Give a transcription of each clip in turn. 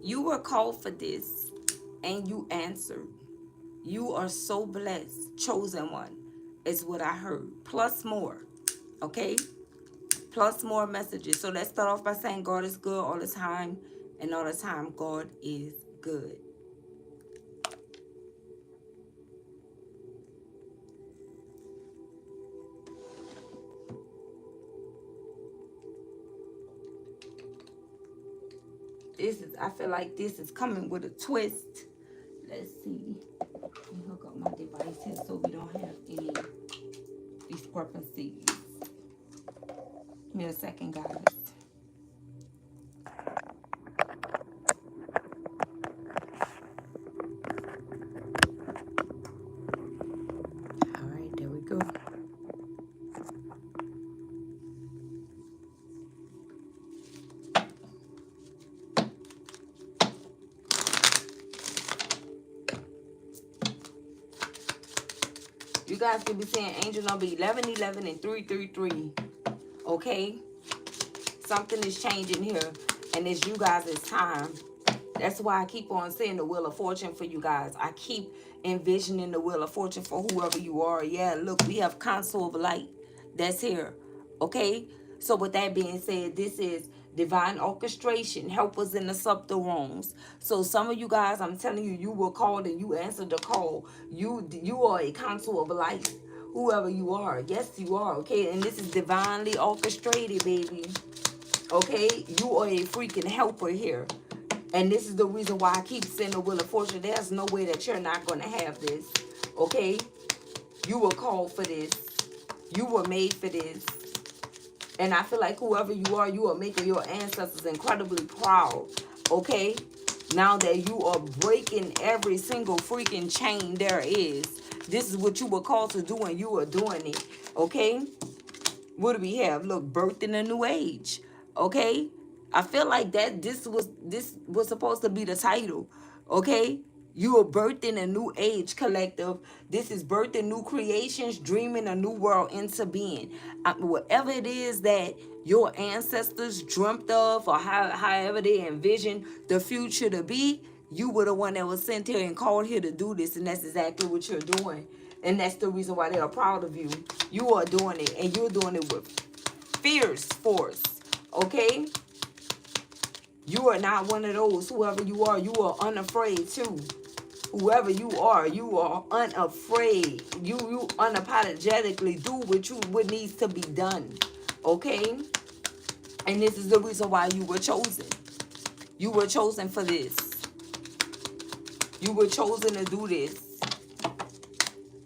You were called for this, and you answered. You are so blessed, chosen one, is what I heard. Plus more, okay? Plus more messages. So let's start off by saying God is good all the time, and all the time God is good. I feel like this is coming with a twist. Let's see. Let me hook up my device here so we don't have any discrepancies. Give me a second, guys. All right, there we go. You guys could be saying angel number 1111 and 333. Okay? Something is changing here. And it's you guys' time. That's why I keep on saying the wheel of fortune for you guys. I keep envisioning the wheel of fortune for whoever you are. Yeah, look, we have console of light that's here. Okay? So with that being said, this is divine orchestration. Help us in the subtle realms. So some of you guys, I'm telling you, you were called and you answered the call. You are a console of light. Whoever you are. Yes, you are. Okay? And this is divinely orchestrated, baby. Okay? You are a freaking helper here. And this is the reason why I keep saying the wheel of fortune. There's no way that you're not going to have this. Okay? You were called for this. You were made for this. And I feel like whoever you are making your ancestors incredibly proud. Okay? Now that you are breaking every single freaking chain there is. This is what you were called to do and you are doing it. Okay? What do we have? Look, birthing a new age. Okay? I feel like that this was supposed to be the title. Okay? You are birthing a new age collective. This is birthing new creations, dreaming a new world into being. Whatever it is that your ancestors dreamt of or however they envisioned the future to be, you were the one that was sent here and called here to do this, and that's exactly what you're doing. And that's the reason why they are proud of you. You are doing it, and you're doing it with fierce force. Okay? You are not one of those. Whoever you are unafraid too. Whoever you are unafraid. You unapologetically do what needs to be done. Okay? And this is the reason why you were chosen. You were chosen for this. You were chosen to do this.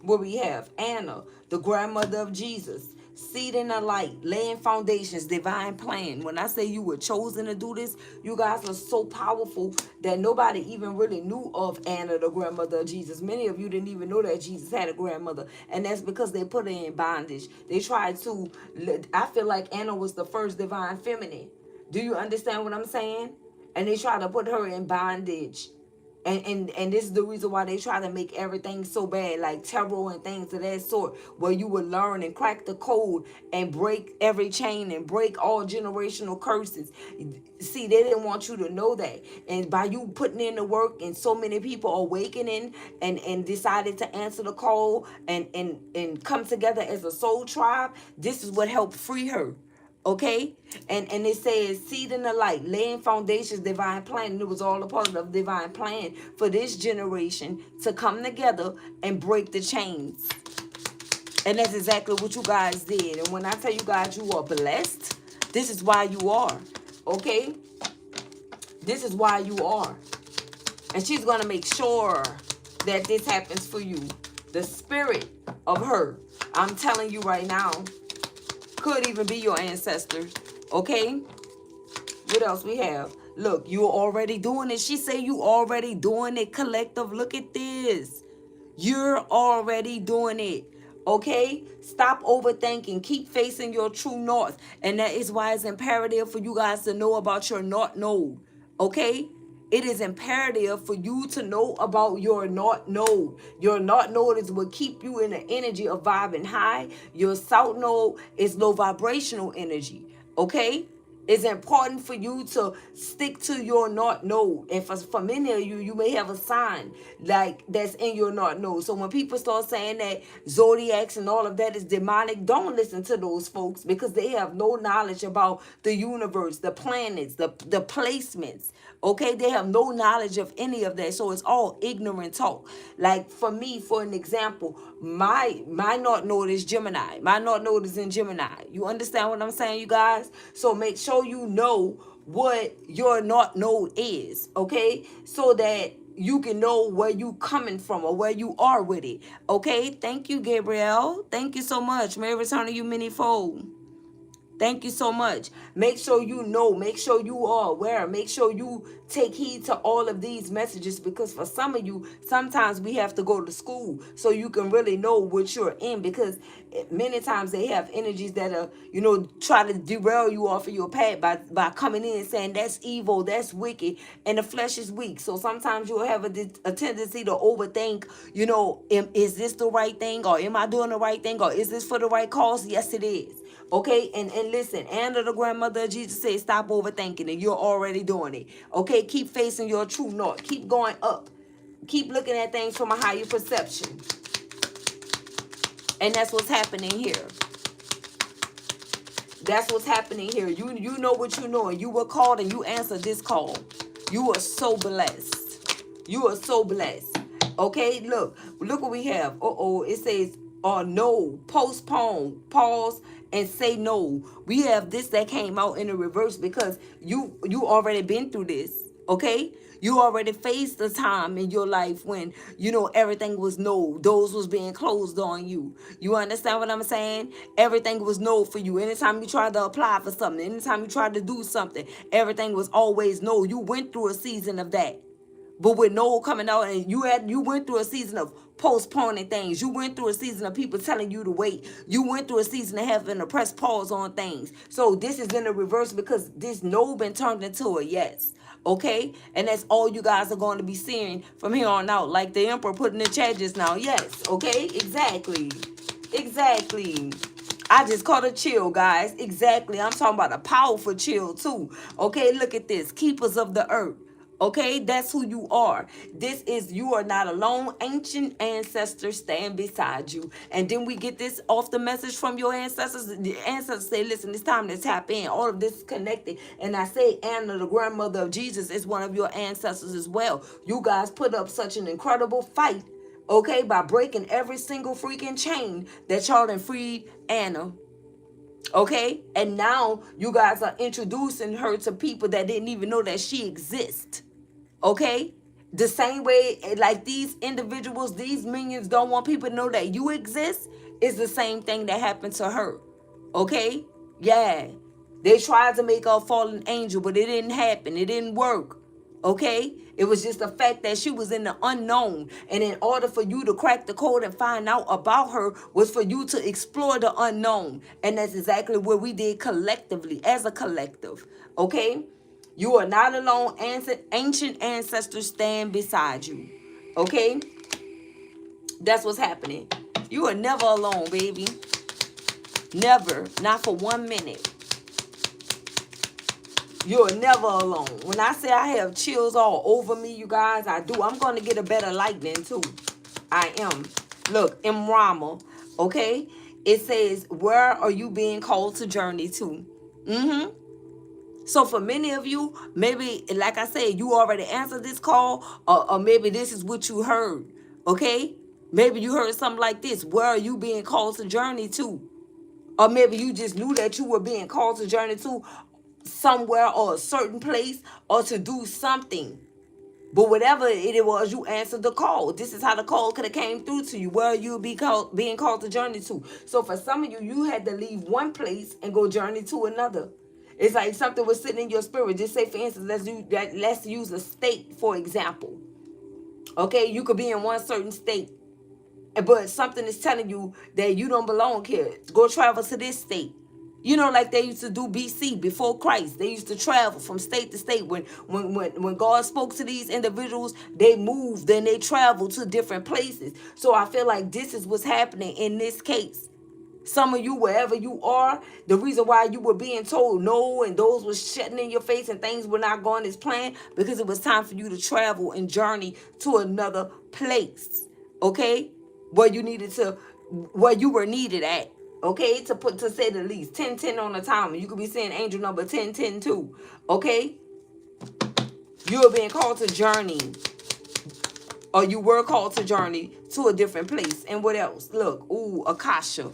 What we have? Anna, the grandmother of Jesus. Seed in the light, laying foundations, divine plan. When I say you were chosen to do this, you guys are so powerful that nobody even really knew of Anna, the grandmother of Jesus. Many of you didn't even know that Jesus had a grandmother. And that's because they put her in bondage. They tried to, I feel like Anna was the first divine feminine. Do you understand what I'm saying? And they tried to put her in bondage. And this is the reason why they try to make everything so bad, like tarot and things of that sort, where you would learn and crack the code and break every chain and break all generational curses. See, they didn't want you to know that. And by you putting in the work and so many people awakening and decided to answer the call and come together as a soul tribe, this is what helped free her. Okay, and it says seed in the light, laying foundations, divine plan. And it was all a part of the divine plan for this generation to come together and break the chains. And that's exactly what you guys did. And when I tell you guys you are blessed, this is why you are. Okay, this is why you are. And she's going to make sure that this happens for you. The spirit of her, I'm telling you right now, could even be your ancestors. Okay? What else we have? Look, you're already doing it. She say you already doing it, collective. Look at this. You're already doing it. Okay? Stop overthinking. Keep facing your true north. And that is why it's imperative for you guys to know about your north node. Okay? It is imperative for you to know about your north node. Your north node is what keep you in the energy of vibing high. Your south node is low vibrational energy. Okay? It's important for you to stick to your North Node. And for many of you, you may have a sign like that's in your North Node. So when people start saying that zodiacs and all of that is demonic, don't listen to those folks, because they have no knowledge about the universe, the planets, the placements. Okay, they have no knowledge of any of that, so it's all ignorant talk. Like for me, for an example, my North Node is Gemini. My North Node is in Gemini. You understand what I'm saying, you guys? So make sure you know what your North Node is, okay, so that you can know where you coming from or where you are with it. Okay, thank you, Gabrielle. Thank you so much. May I return to you many-fold. Thank you so much. Make sure you know. Make sure you are aware. Make sure you take heed to all of these messages, because for some of you, sometimes we have to go to school so you can really know what you're in, because many times they have energies that are, try to derail you off of your path by coming in and saying that's evil, that's wicked, and the flesh is weak. So sometimes you'll have a tendency to overthink, is this the right thing, or am I doing the right thing, or is this for the right cause? Yes, it is. Okay, and listen, Anna, the grandmother of Jesus, said stop overthinking it. You're already doing it. Okay, keep facing your true north. Keep going up. Keep looking at things from a higher perception. And that's what's happening here. That's what's happening here. You know what you know, and you were called and you answered this call. You are so blessed. You are so blessed. Okay, look what we have. It says, no, postpone, pause, and say no. We have this that came out in the reverse because you already been through this. Okay, you already faced the time in your life when everything was no, doors was being closed on you. You understand what I'm saying? Everything was no for you. Anytime you tried to apply for something, anytime you tried to do something, everything was always no. You went through a season of that. But with no coming out, and you went through a season of postponing things. You went through a season of people telling you to wait. You went through a season of having to press pause on things. So this is in the reverse, because this no been turned into a yes. Okay? And that's all you guys are going to be seeing from here on out. Like the emperor put in the chat just now. Yes. Okay? Exactly. Exactly. I just caught a chill, guys. Exactly. I'm talking about a powerful chill too. Okay? Look at this. Keepers of the earth. Okay, that's who you are. You are not alone. Ancient ancestors stand beside you. And then we get this off the message from your ancestors. The ancestors say, listen, it's time to tap in. All of this is connected. And I say Anna, the grandmother of Jesus, is one of your ancestors as well. You guys put up such an incredible fight, okay, by breaking every single freaking chain that y'all done freed Anna. Okay, and now you guys are introducing her to people that didn't even know that she exists. Okay, the same way like these individuals, these minions don't want people to know that you exist, is the same thing that happened to her. Okay, yeah, they tried to make her a fallen angel, but it didn't happen. It didn't work. Okay, it was just the fact that she was in the unknown, and in order for you to crack the code and find out about her was for you to explore the unknown. And that's exactly what we did collectively, as a collective. Okay, you are not alone. Ancient ancestors stand beside you. Okay, that's what's happening. You are never alone, baby. Never. Not for 1 minute. You're never alone. When I say I have chills all over me, you guys, I do. I'm going to get a better lightning too. I am. Look, Rama, okay? It says, where are you being called to journey to? So for many of you, maybe, like I said, you already answered this call, or maybe this is what you heard, okay? Maybe you heard something like this. Where are you being called to journey to? Or maybe you just knew that you were being called to journey to somewhere or a certain place, or to do something. But whatever it was, you answered the call. This is how the call could have came through to you. Where you being called to journey to. So for some of you, you had to leave one place and go journey to another. It's like something was sitting in your spirit. Just say, for instance, let's use a state, for example. Okay, you could be in one certain state, but something is telling you that you don't belong here. Go travel to this state. Like they used to do BC, before Christ. They used to travel from state to state. When God spoke to these individuals, they moved and they traveled to different places. So I feel like this is what's happening in this case. Some of you, wherever you are, the reason why you were being told no and those was shutting in your face and things were not going as planned, because it was time for you to travel and journey to another place, okay? Where you were needed at, okay? To say the least. 1010 on the timer. You could be saying angel number 1010 too, okay? You are being called to journey, or you were called to journey to a different place. And what else? Look, ooh, Akasha.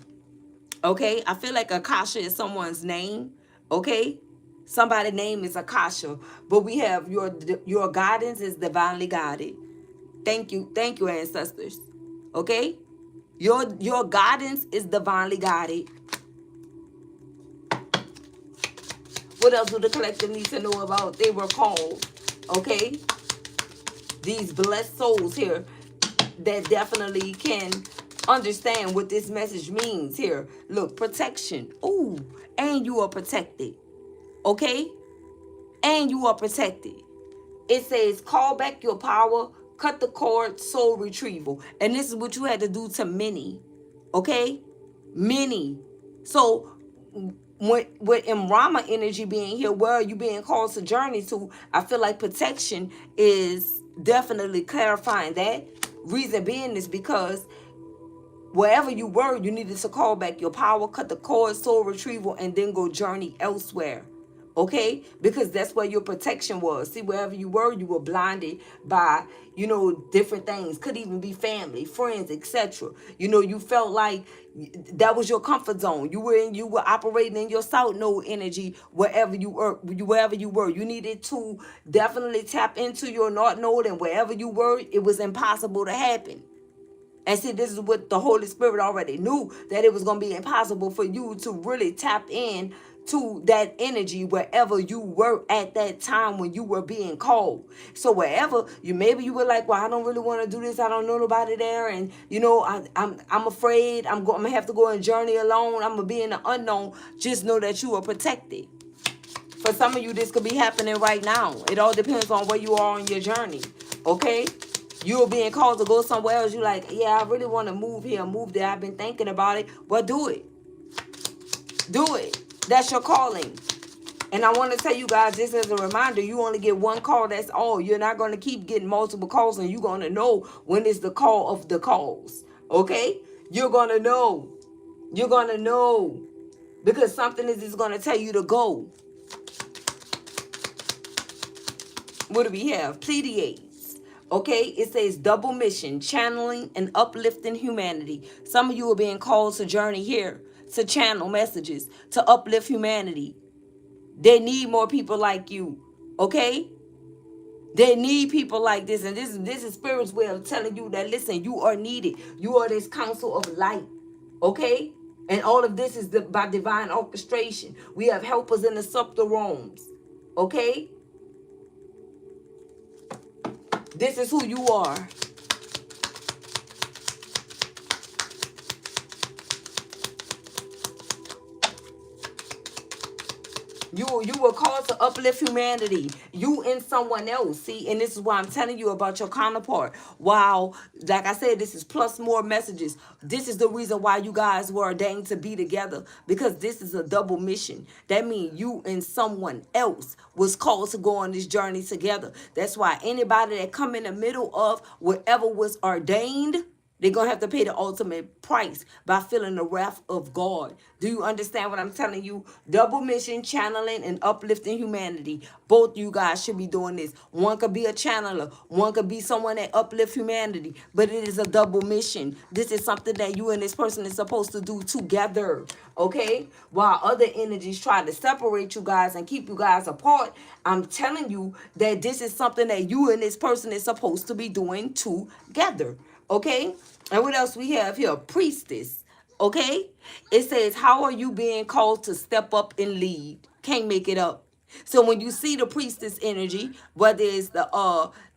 Okay, I feel like Akasha is someone's name. Okay, somebody's name is Akasha, but we have your guidance is divinely guided. Thank you, ancestors. Okay, your guidance is divinely guided. What else do the collective need to know about? They were called. Okay, these blessed souls here that definitely can understand what this message means here. Look, protection. Ooh, and you are protected. Okay? And you are protected. It says, call back your power, cut the cord, soul retrieval. And this is what you had to do to many. Okay? Many. So, with Imrama energy being here, where are you being called to journey to? I feel like protection is definitely clarifying that. Reason being is because wherever you were, you needed to call back your power, cut the cord, soul retrieval, and then go journey elsewhere. Okay? Because that's where your protection was. See, wherever you were blinded by, different things. Could even be family, friends, etc. You felt like that was your comfort zone. You were operating in your south node energy wherever you were. You needed to definitely tap into your north node, and wherever you were, it was impossible to happen. And see, this is what the Holy Spirit already knew, that it was going to be impossible for you to really tap in to that energy wherever you were at that time when you were being called. So wherever maybe you were like, well, I don't really want to do this. I don't know nobody there. And, I'm afraid I'm going to have to go and journey alone. I'm going to be in the unknown. Just know that you are protected. For some of you, this could be happening right now. It all depends on where you are on your journey. Okay? You're being called to go somewhere else. You're like, yeah, I really want to move here, move there. I've been thinking about it. Well, do it. Do it. That's your calling. And I want to tell you guys, just as a reminder, you only get one call. That's all. You're not going to keep getting multiple calls, and you're going to know when it's the call of the calls. Okay? You're going to know. You're going to know. Because something is just going to tell you to go. What do we have? Pleiades. Okay, it says double mission, channeling and uplifting humanity. Some of you are being called to journey here, to channel messages, to uplift humanity. They need more people like you. Okay? They need people like this. And this is Spirit's way of telling you that, listen, you are needed. You are this council of light. Okay? And all of this is by divine orchestration. We have helpers in the subtle realms. Okay? This is who you are. You were called to uplift humanity. You and someone else. See, and this is why I'm telling you about your counterpart. Wow, like I said, this is plus more messages. This is the reason why you guys were ordained to be together. Because this is a double mission. That means you and someone else was called to go on this journey together. That's why anybody that come in the middle of whatever was ordained, they're going to have to pay the ultimate price by feeling the wrath of God. Do you understand what I'm telling you? Double mission, channeling, and uplifting humanity. Both you guys should be doing this. One could be a channeler. One could be someone that uplifts humanity. But it is a double mission. This is something that you and this person is supposed to do together. Okay? While other energies try to separate you guys and keep you guys apart, I'm telling you that this is something that you and this person is supposed to be doing together. Okay? And what else we have here? Priestess. Okay? It says, how are you being called to step up and lead? Can't make it up. So when you see the priestess energy, whether it's the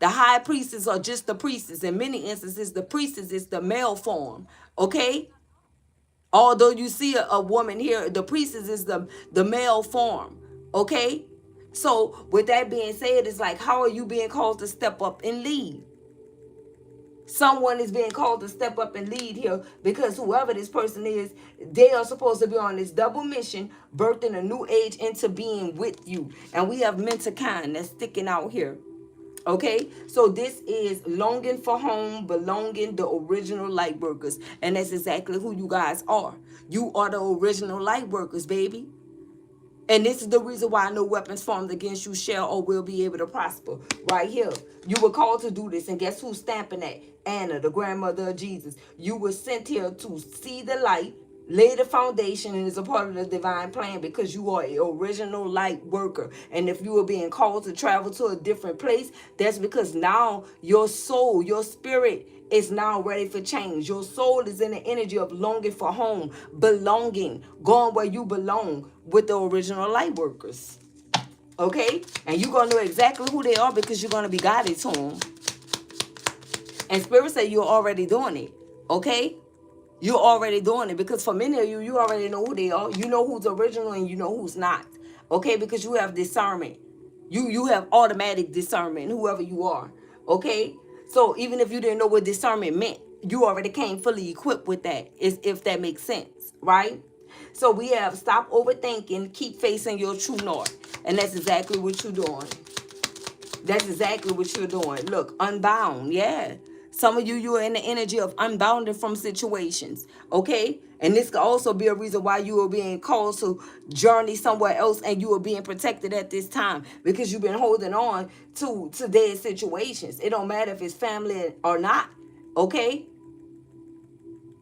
high priestess or just the priestess, in many instances, the priestess is the male form. Okay? Although you see a woman here, the priestess is the male form. Okay? So with that being said, it's like, how are you being called to step up and lead? Someone is being called to step up and lead here, because whoever this person is, they are supposed to be on this double mission, birthing a new age into being with you. And we have mental kind that's sticking out here. Okay, so this is longing for home, belonging, the original light workers. And that's exactly who you guys are. You are the original light workers, baby. And this is the reason why no weapons formed against you shall or will be able to prosper. Right here. You were called to do this. And guess who's stamping that? Anna, the grandmother of Jesus. You were sent here to see the light, lay the foundation, and is a part of the divine plan, because you are an original light worker. And if you are being called to travel to a different place, that's because now your soul, your spirit is now ready for change. Your soul is in the energy of longing for home, belonging, going where you belong with the original light workers. Okay? And you're going to know exactly who they are, because you're going to be guided to them. And Spirit said you're already doing it. Okay? You're already doing it, because for many of you, you already know who they are. You know who's original and you know who's not. Okay? Because you have discernment. You have automatic discernment, whoever you are. Okay? So even if you didn't know what discernment meant, you already came fully equipped with that, if that makes sense, right? So we have stop overthinking, keep facing your true north. And that's exactly what you're doing. That's exactly what you're doing. Look, unbound, yeah. Some of you, you are in the energy of unbounding from situations, okay? And this could also be a reason why you are being called to journey somewhere else, and you are being protected at this time, because you've been holding on to today's situations. It don't matter if it's family or not, okay?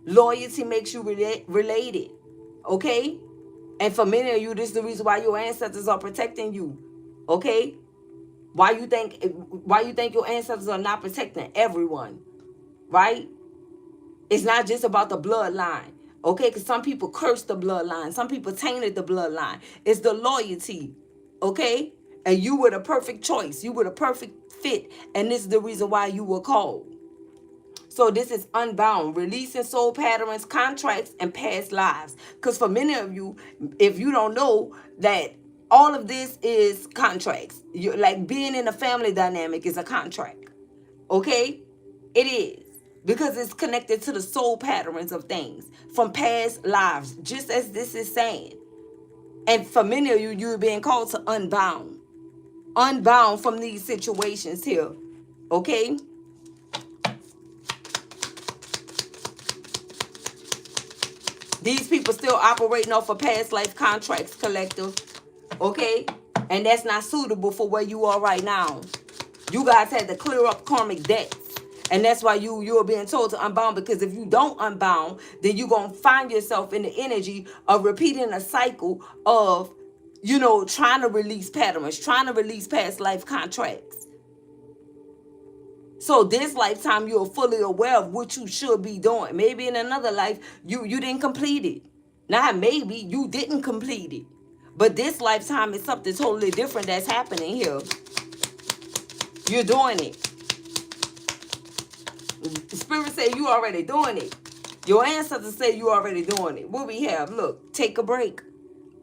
Loyalty makes you related, okay? And for many of you, this is the reason why your ancestors are protecting you, okay? Why you think your ancestors are not protecting everyone, right? It's not just about the bloodline, okay? Because some people cursed the bloodline. Some people tainted the bloodline. It's the loyalty, okay? And you were the perfect choice. You were the perfect fit. And this is the reason why you were called. So this is unbound, releasing soul patterns, contracts, and past lives. Because for many of you, if you don't know that all of this is contracts, you like being in a family dynamic is a contract. Okay? It is. Because it's connected to the soul patterns of things from past lives, just as this is saying. And for many of you, you're being called to unbound. Unbound from these situations here. Okay? These people still operating off of past life contracts, collective. Okay? And that's not suitable for where you are right now. You guys had to clear up karmic debts. And that's why you're being told to unbound, because if you don't unbound, then you're going to find yourself in the energy of repeating a cycle of, trying to release patterns, trying to release past life contracts. So this lifetime, you're fully aware of what you should be doing. Maybe in another life, you didn't complete it. Not maybe, you didn't complete it. But this lifetime is something totally different that's happening here. You're doing it. Spirit say you already doing it. Your ancestors say you already doing it. What we have, look, take a break.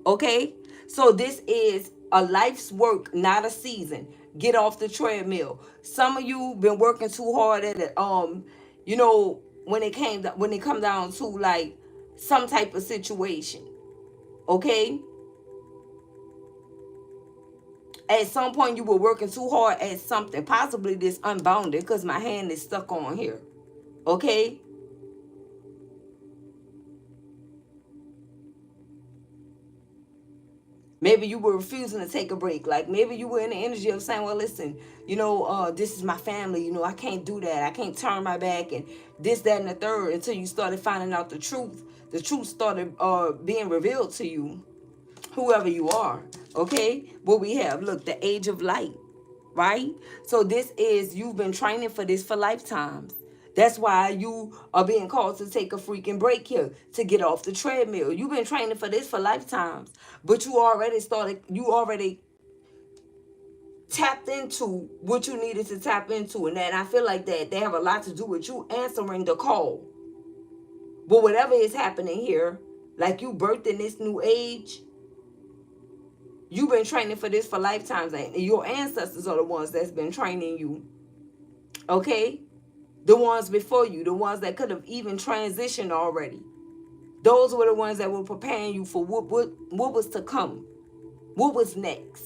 Okay? So this is a life's work, not a season. Get off the treadmill. Some of you been working too hard at it. When it come down to like some type of situation. Okay? At some point you were working too hard at something. Possibly this unbounded, because my hand is stuck on here. Okay? Maybe you were refusing to take a break. Like maybe you were in the energy of saying, well, listen, this is my family. I can't do that. I can't turn my back and this, that, and the third, until you started finding out the truth. The truth started being revealed to you, whoever you are. Okay? What we have, look, the age of light, right? So this is, you've been training for this for lifetimes. That's why you are being called to take a freaking break here, to get off the treadmill. You've been training for this for lifetimes, but you already tapped into what you needed to tap into. And I feel like that they have a lot to do with you answering the call. But whatever is happening here, like you birthed in this new age, you've been training for this for lifetimes. And your ancestors are the ones that's been training you. Okay? The ones before you, the ones that could have even transitioned already. Those were the ones that were preparing you for what was to come. What was next?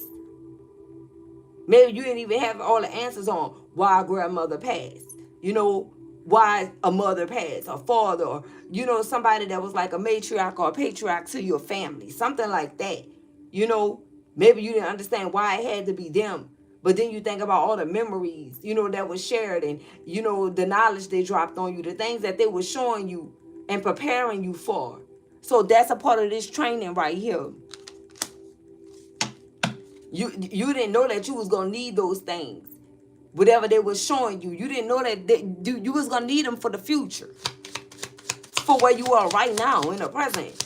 Maybe you didn't even have all the answers on why a grandmother passed. You know, why a mother passed, a father, or, you know, somebody that was like a matriarch or a patriarch to your family. Something like that. You know, maybe you didn't understand why it had to be them. But then you think about all the memories, you know, that was shared, and, you know, the knowledge they dropped on you, the things that they were showing you and preparing you for. So that's a part of this training right here. You didn't know that you was gonna need those things. Whatever they were showing you, you didn't know that you was gonna need them for the future, for where you are right now in the present.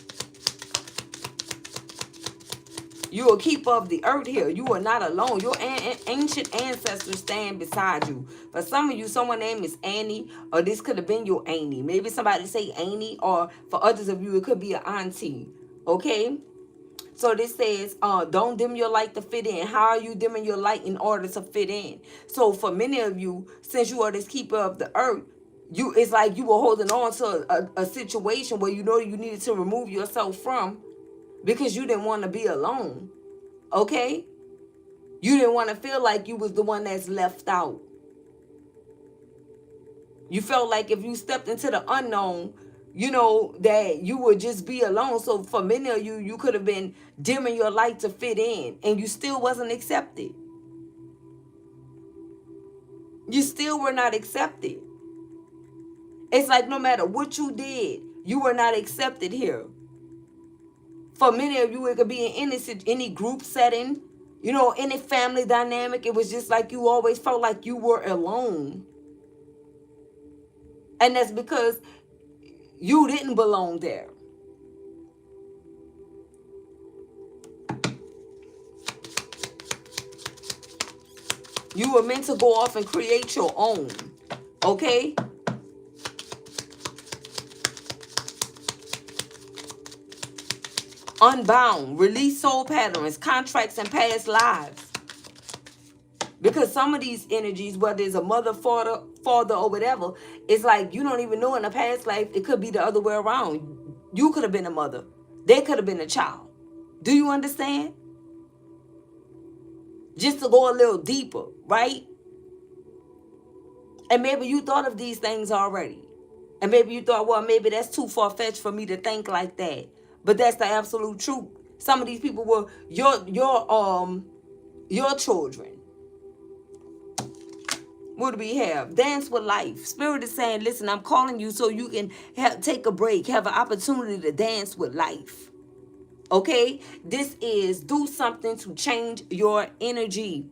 You are a keeper of the earth here. You are not alone. Your ancient ancestors stand beside you. For some of you, someone's name is Annie, or this could have been your Annie. Maybe somebody say Annie, or for others of you, it could be an auntie. Okay? So this says, don't dim your light to fit in. How are you dimming your light in order to fit in? So for many of you, since you are this keeper of the earth, it's like you were holding on to a situation where you know you needed to remove yourself from, because you didn't want to be alone. Okay? You didn't want to feel like you was the one that's left out. You felt like if you stepped into the unknown, you know, that you would just be alone. So for many of you, you could have been dimming your light to fit in, and you still wasn't accepted. You still were not accepted. It's like no matter what you did, you were not accepted here. For many of you, it could be in any group setting, you know, any family dynamic. It was just like you always felt like you were alone. And that's because you didn't belong there. You were meant to go off and create your own. Okay? Unbound. Release soul patterns, contracts, and past lives. Because some of these energies, whether it's a mother, father, or whatever, it's like you don't even know in a past life. It could be the other way around. You could have been a mother. They could have been a child. Do you understand? Just to go a little deeper, right? And maybe you thought of these things already. And maybe you thought, well, maybe that's too far-fetched for me to think like that. But that's the absolute truth. Some of these people were your children. What do we have? Dance with life. Spirit is saying, listen, I'm calling you so you can take a break, have an opportunity to dance with life. Okay? This is do something to change your energy,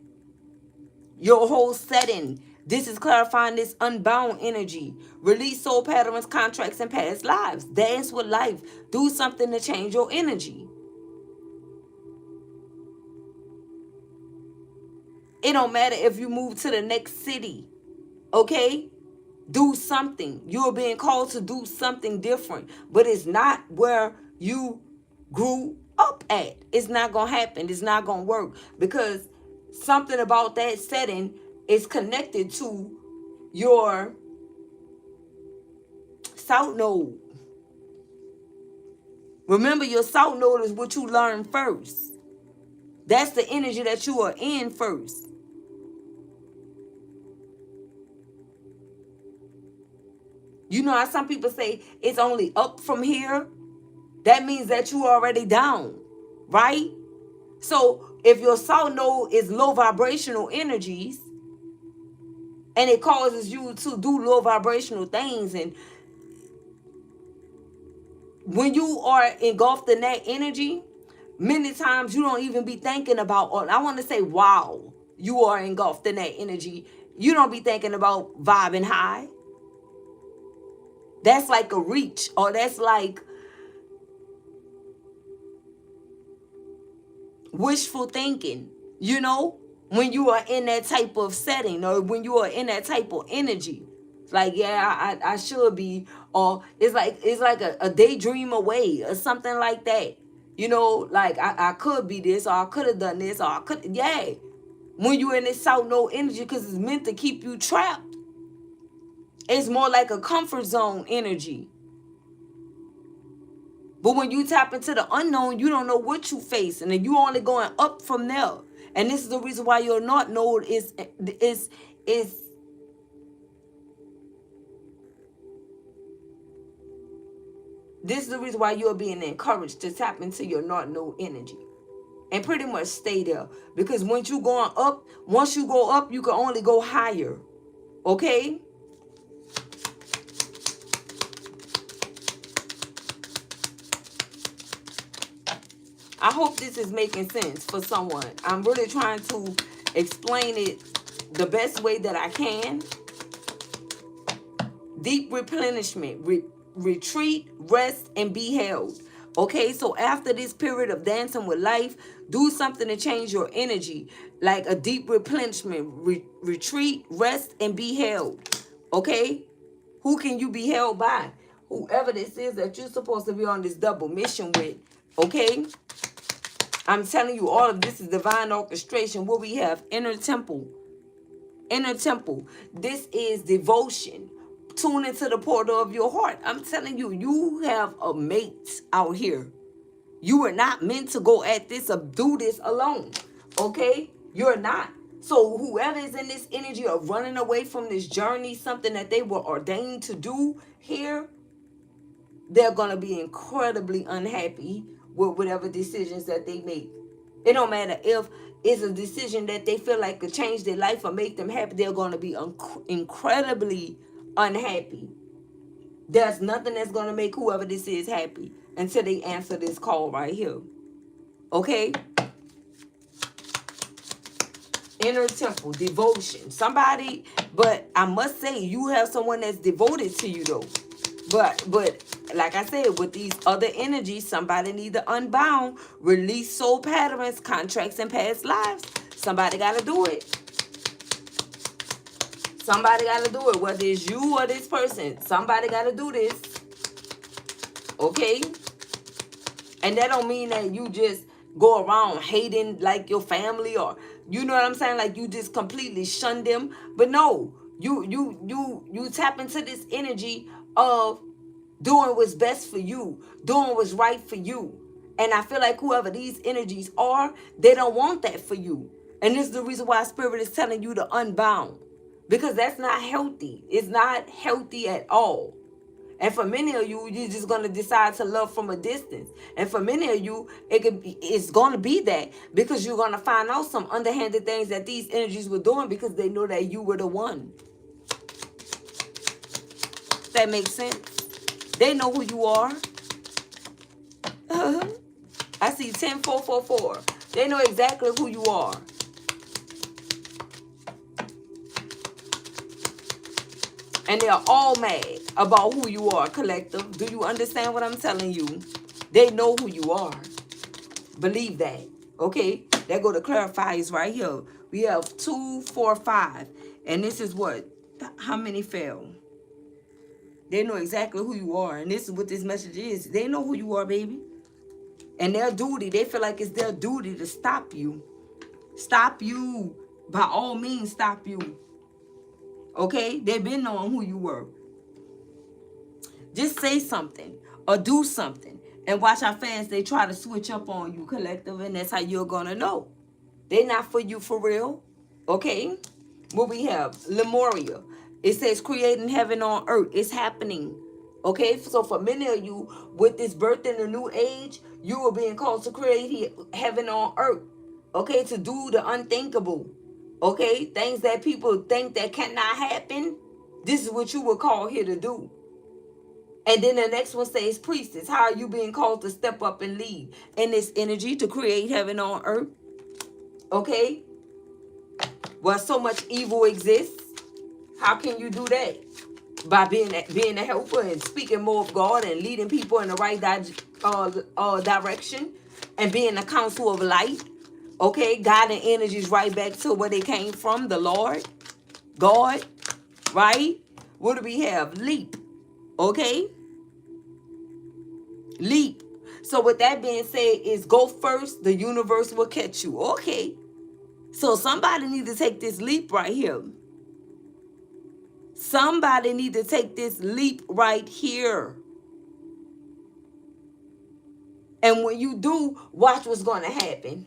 your whole setting. This is clarifying this unbound energy. Release soul patterns, contracts, and past lives. Dance with life. Do something to change your energy. It don't matter if you move to the next city. Okay? Do something. You're being called to do something different. But it's not where you grew up at. It's not going to happen. It's not going to work. Because something about that setting is connected to your south node. Remember, your south node is what you learn first. That's the energy that you are in first. You know how some people say it's only up from here? That means that you are already down, right? So if your south node is low vibrational energies, and it causes you to do low vibrational things, and when you are engulfed in that energy, many times you don't even be thinking about, or I want to say, wow, you are engulfed in that energy. You don't be thinking about vibing high. That's like a reach, or that's like wishful thinking, you know, when you are in that type of setting, or when you are in that type of energy. It's like, yeah, I should be, or it's like a daydream away or something like that. You know, like I could be this, or I could have done this, or I could, yeah. When you're in this south node energy, because it's meant to keep you trapped. It's more like a comfort zone energy. But when you tap into the unknown, you don't know what you face, and then you only going up from there. And this is the reason why your not node is this is the reason why you're being encouraged to tap into your not node energy. And pretty much stay there. Because once you go up, you can only go higher. Okay? I hope this is making sense for someone. I'm really trying to explain it the best way that I can. Deep replenishment, retreat, rest, and be held. Okay, so after this period of dancing with life, do something to change your energy, like a deep replenishment, retreat, rest, and be held. Okay, who can you be held by? Whoever this is that you're supposed to be on this double mission with. Okay, I'm telling you, all of this is divine orchestration. What we have, inner temple. Inner temple. This is devotion. Tune into the portal of your heart. I'm telling you, you have a mate out here. You are not meant to go at this or do this alone. Okay? You're not. So whoever is in this energy of running away from this journey, something that they were ordained to do here, they're going to be incredibly unhappy with whatever decisions that they make. It don't matter if it's a decision that they feel like could change their life or make them happy. They're going to be incredibly unhappy. There's nothing that's going to make whoever this is happy until they answer this call right here. Okay? Inner temple, devotion. Somebody, but I must say, you have someone that's devoted to you though. But like I said, with these other energies, somebody need to unbound, release soul patterns, contracts, and past lives. Somebody got to do it. Somebody got to do it, whether it's you or this person. Somebody got to do this. Okay? And that don't mean that you just go around hating like your family, or you know what I'm saying, like you just completely shun them. But no, you tap into this energy of doing what's best for you, doing what's right for you. And I feel like whoever these energies are, they don't want that for you. And this is the reason why Spirit is telling you to unbound. Because that's not healthy. It's not healthy at all. And for many of you, you're just going to decide to love from a distance. And for many of you, it's going to be that, because you're going to find out some underhanded things that these energies were doing because they know that you were the one. That makes sense. They know who you are. I see 10444. They know exactly who you are. And they're all mad about who you are, collective. Do you understand what I'm telling you? They know who you are. Believe that. Okay? There go the clarifiers right here. We have 2, 4, 5. And this is what? How many fell? They know exactly who you are. And this is what this message is. They know who you are, baby. And their duty, they feel like it's their duty to stop you. Stop you. By all means, stop you. Okay? They've been knowing who you were. Just say something or do something. And watch how fast they try to switch up on you, collective. And that's how you're going to know. They're not for you for real. Okay? What we have? Lemuria. It says creating heaven on earth. It's happening. Okay? So for many of you, with this birth in the new age, you are being called to create heaven on earth. Okay? To do the unthinkable. Okay? Things that people think that cannot happen. This is what you were called here to do. And then the next one says priestess. How are you being called to step up and lead in this energy to create heaven on earth? Okay? Well, so much evil exists. How can you do that? By being a helper and speaking more of God and leading people in the right direction and being a counsel of light. Okay? Guiding energies right back to where they came from, the Lord, God, right? What do we have? Leap. Okay? Leap. So with that being said, is go first, the universe will catch you. Okay. So somebody need to take this leap right here. Somebody need to take this leap right here. And when you do, watch what's going to happen.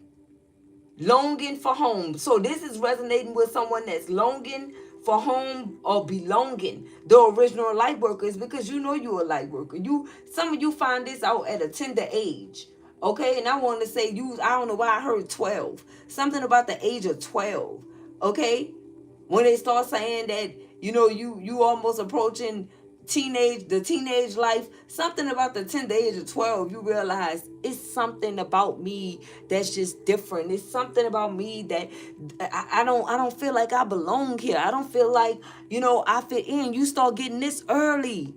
Longing for home. So this is resonating with someone that's longing for home or belonging. The original light worker is because you know you're a light worker. Some of you find this out at a tender age. Okay, and I want to say I don't know why I heard 12. Something about the age of 12. Okay? When they start saying that, you almost approaching the teenage life, something about the tender age of 12, you realize it's something about me that's just different. It's something about me that I don't feel like I belong here. I don't feel like, I fit in. You start getting this early.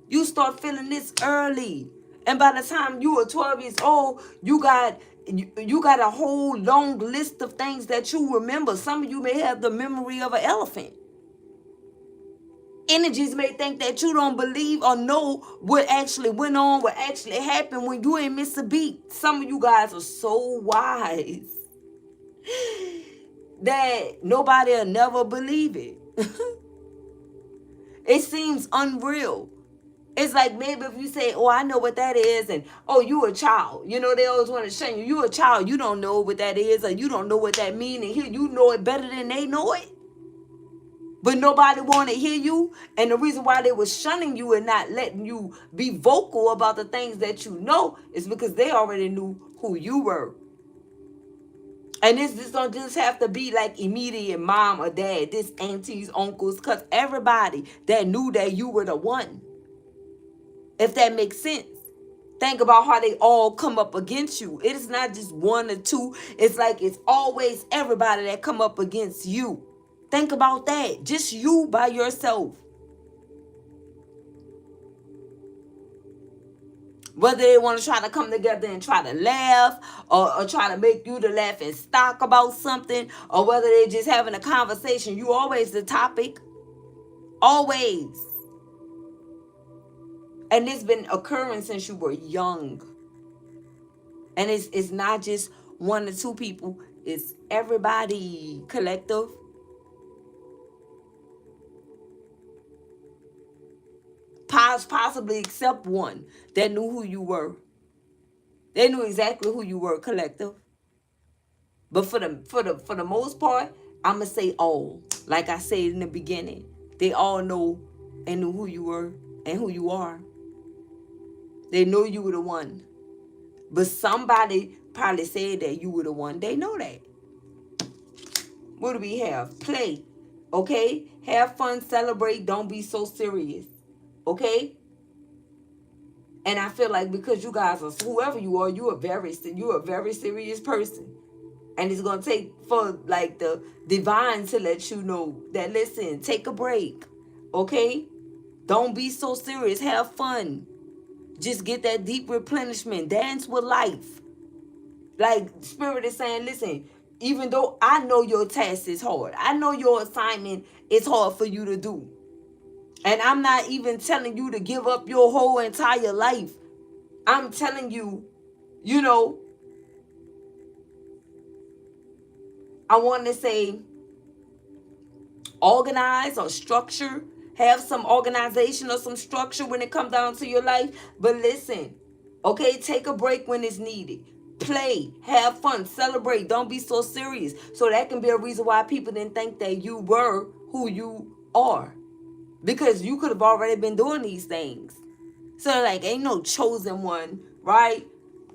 You start feeling this early. And by the time you are 12 years old, you got a whole long list of things that you remember. Some of you may have the memory of an elephant. Energies may think that you don't believe or know what actually went on, what actually happened when you ain't miss a beat. Some of you guys are so wise that nobody will never believe it. It seems unreal. It's like maybe if you say, oh, I know what that is, and oh, you a child. They always want to shame you. You a child. You don't know what that is, or you don't know what that means, and here you know it better than they know it. But nobody want to hear you. And the reason why they were shunning you and not letting you be vocal about the things that you know is because they already knew who you were. And this don't just have to be like immediate mom or dad, this aunties, uncles, because everybody that knew that you were the one. If that makes sense. Think about how they all come up against you. It is not just one or two. It's like it's always everybody that come up against you. Think about that. Just you by yourself. Whether they want to try to come together and try to laugh or try to make you the laughing stock about something, or whether they're just having a conversation, you always the topic. Always. And it's been occurring since you were young. And it's not just one or two people. It's everybody collective. Possibly except one that knew who you were. They knew exactly who you were, collective. But for the most part, I'ma say all. Like I said in the beginning, they all know and knew who you were and who you are. They know you were the one. But somebody probably said that you were the one. They know that. What do we have? Play. Okay? Have fun, celebrate, don't be so serious. Okay? And I feel like because you guys are, whoever you are, you're a very serious person. And it's going to take for like the divine to let you know that, listen, take a break. Okay? Don't be so serious. Have fun. Just get that deep replenishment. Dance with life. Like Spirit is saying, listen, even though I know your task is hard, I know your assignment is hard for you to do. And I'm not even telling you to give up your whole entire life. I'm telling you, I want to say organize or structure. Have some organization or some structure when it comes down to your life. But listen, okay, take a break when it's needed. Play, have fun, celebrate. Don't be so serious. So that can be a reason why people didn't think that you were who you are. Because you could have already been doing these things. So like, ain't no chosen one, right?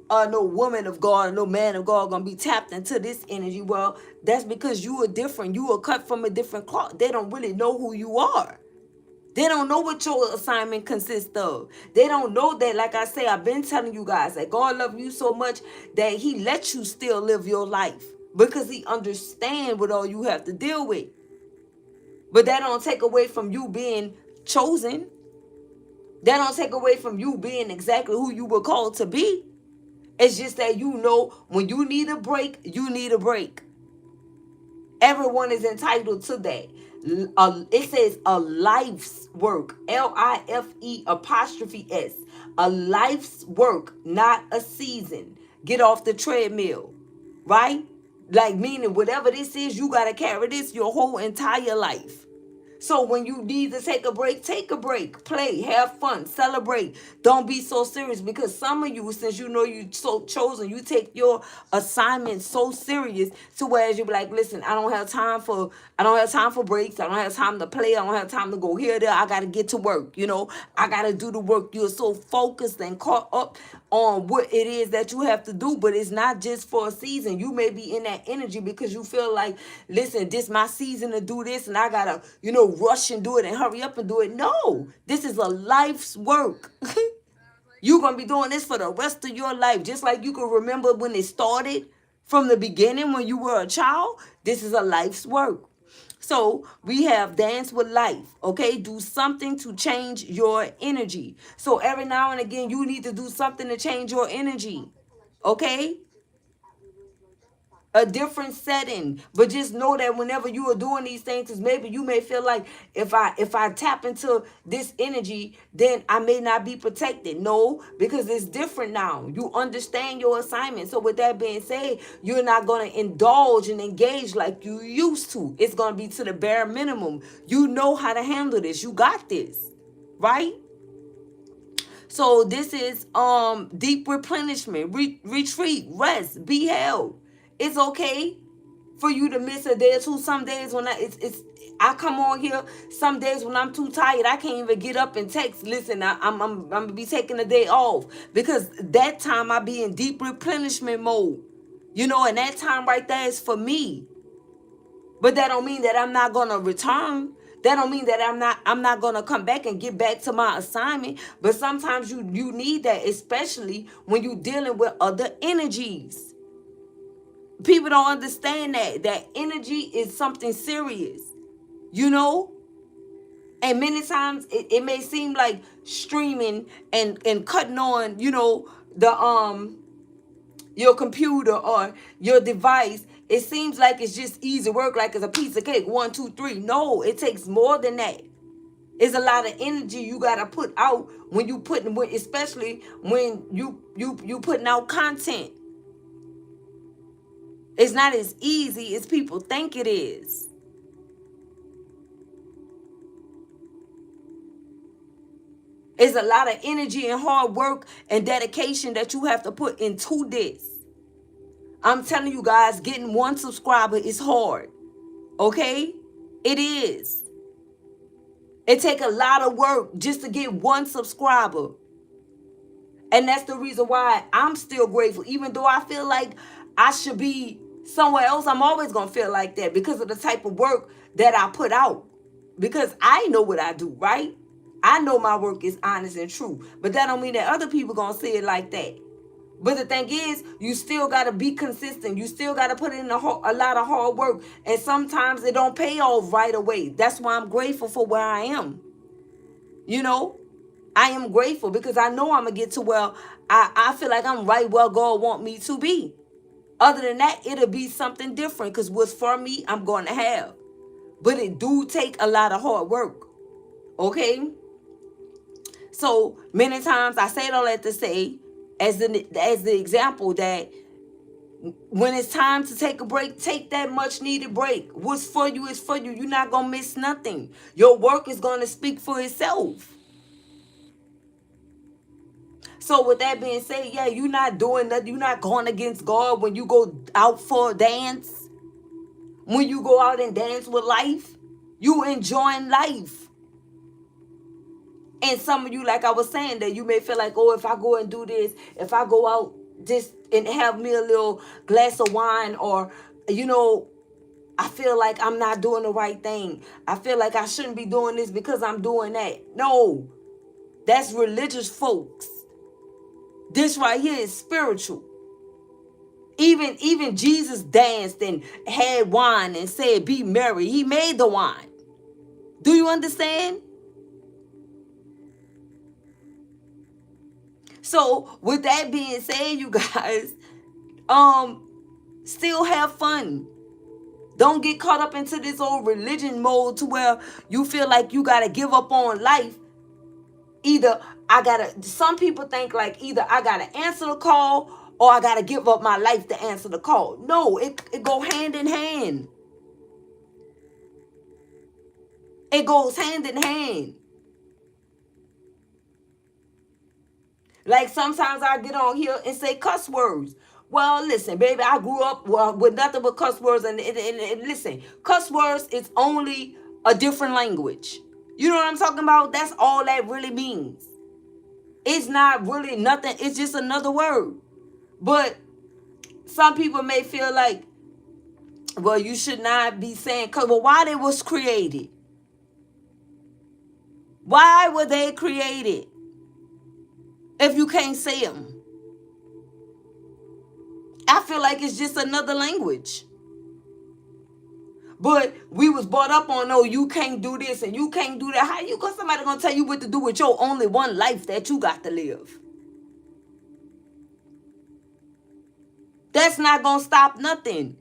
No woman of God, no man of God gonna be tapped into this energy. Well, that's because you are different. You are cut from a different cloth. They don't really know who you are. They don't know what your assignment consists of. They don't know that, like I say, I've been telling you guys that God loves you so much that he lets you still live your life because he understands what all you have to deal with. But that don't take away from you being chosen. That don't take away from you being exactly who you were called to be. It's just that when you need a break, you need a break. Everyone is entitled to that. It says a life's work. LIFE''S. A life's work, not a season. Get off the treadmill. Right? Like meaning whatever this is, you got to carry this your whole entire life. So when you need to take a break, play, have fun, celebrate. Don't be so serious, because some of you, since you know you so chosen, you take your assignment so serious to whereas you be like, listen, I don't have time for breaks. I don't have time to play. I don't have time to go here, there. I got to get to work. I got to do the work. You're so focused and caught up on what it is that you have to do, but it's not just for a season. You may be in that energy because you feel like, listen, this my season to do this, and I gotta, rush and do it and hurry up and do it. No, this is a life's work. You're gonna be doing this for the rest of your life, just like you can remember when it started from the beginning when you were a child. This is a life's work. So we have dance with life, okay? Do something to change your energy. So every now and again, you need to do something to change your energy, okay? A different setting, but just know that whenever you are doing these things, because maybe you may feel like, if I tap into this energy, then I may not be protected. No, because it's different now. You understand your assignment. So with that being said, you're not going to indulge and engage like you used to. It's going to be to the bare minimum. You know how to handle this. You got this, right? So this is deep replenishment, retreat, rest, be held. It's okay for you to miss a day or two. Some days when I come on here, some days when I'm too tired, I can't even get up and text. Listen, I'm gonna be taking a day off, because that time I be in deep replenishment mode. And that time right there is for me. But that don't mean that I'm not gonna return. That don't mean that I'm not gonna come back and get back to my assignment. But sometimes you need that, especially when you're dealing with other energies. People don't understand that energy is something serious, and many times it may seem like streaming and cutting on, the your computer or your device. It seems like it's just easy work, like it's a piece of cake, 1 2 3. No, it takes more than that. It's a lot of energy you gotta put out when you especially when you putting out content. It's not as easy as people think it is. It's a lot of energy and hard work and dedication that you have to put into this. I'm telling you guys, getting 1 subscriber is hard. Okay? It is. It take a lot of work just to get 1 subscriber. And that's the reason why I'm still grateful. Even though I feel like I should be somewhere else, I'm always going to feel like that because of the type of work that I put out. Because I know what I do, right? I know my work is honest and true. But that don't mean that other people going to see it like that. But the thing is, you still got to be consistent. You still got to put in a lot of hard work. And sometimes it don't pay off right away. That's why I'm grateful for where I am. I am grateful because I know I'm going to get to where I feel like I'm right where God want me to be. Other than that, it'll be something different because what's for me, I'm going to have. But it do take a lot of hard work. Okay? So many times I say all that to say, as the example, that when it's time to take a break, take that much needed break. What's for you is for you. You're not going to miss nothing. Your work is going to speak for itself. So with that being said, yeah, you're not doing nothing. You're not going against God when you go out for a dance. When you go out and dance with life, you enjoying life. And some of you, like I was saying, that you may feel like, oh, if I go and do this, if I go out just and have me a little glass of wine, or, I feel like I'm not doing the right thing. I feel like I shouldn't be doing this because I'm doing that. No, that's religious folks. This right here is spiritual. Even Jesus danced and had wine and said, be merry. He made the wine. Do you understand? So with that being said, you guys, still have fun. Don't get caught up into this old religion mode to where you feel like you got to give up on life. Some people think like either I got to answer the call or I got to give up my life to answer the call. No, it go hand in hand. It go hand in hand. So with that being said, you guys, still have fun. Don't get caught up into this old religion mode to where you feel like you got to give up on life. Either I got to answer the call or I got to give up my life to answer the call. No, it go hand in hand. It goes hand in hand. Like sometimes I get on here and say cuss words. Well, listen, baby, I grew up with nothing but cuss words. And listen, cuss words is only a different language. You know what I'm talking about? That's all that really means. It's not really nothing. It's just another word. But some people may feel like, well, you should not be saying cuss. Well, why they was created? Why were they created if you can't say them? I feel like it's just another language. But we was brought up on, no, you can't do this and you can't do that. How you got somebody gonna tell you what to do with your only one life that you got to live? That's not gonna stop nothing.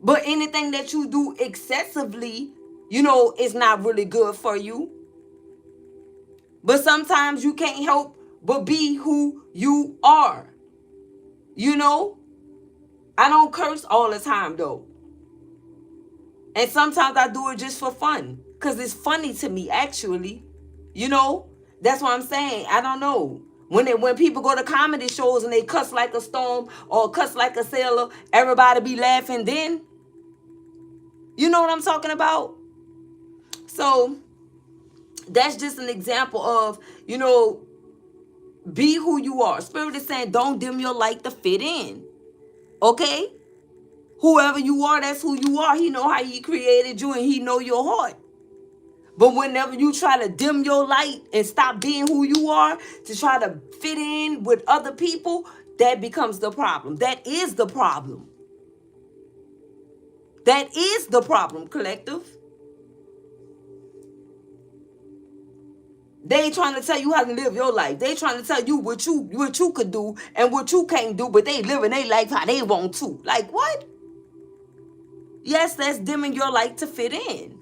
But anything that you do excessively, you know, is not really good for you. But sometimes you can't help but be who you are. You know? I don't curse all the time though. And sometimes I do it just for fun. Because it's funny to me, actually. You know? That's what I'm saying. I don't know. When people go to comedy shows and they cuss like a storm or cuss like a sailor, everybody be laughing then. You know what I'm talking about? So, that's just an example of, you know, be who you are. Spirit is saying, don't dim your light to fit in. Okay? Whoever you are, that's who you are. He know how he created you and he know your heart. But whenever you try to dim your light and stop being who you are to try to fit in with other people, that becomes the problem. That is the problem. That is the problem, collective. They ain't trying to tell you how to live your life. They trying to tell you what you could do and what you can't do, but they living their life how they want to. Like what? Yes, that's dimming your light to fit in.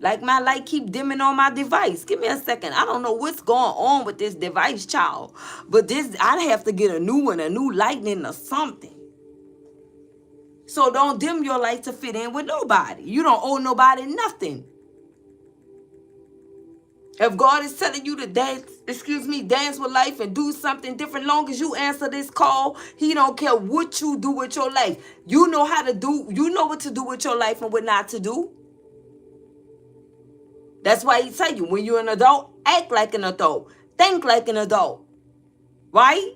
Like my light keep dimming on my device. Give me a second. I don't know what's going on with this device, child. But this, I'd have to get a new one, a new lightning or something. So don't dim your light to fit in with nobody. You don't owe nobody nothing. If God is telling you to dance with life and do something different, long as you answer this call, he don't care what you do with your life. You know what to do with your life and what not to do. That's why he tell you, when you're an adult, act like an adult. Think like an adult. Right?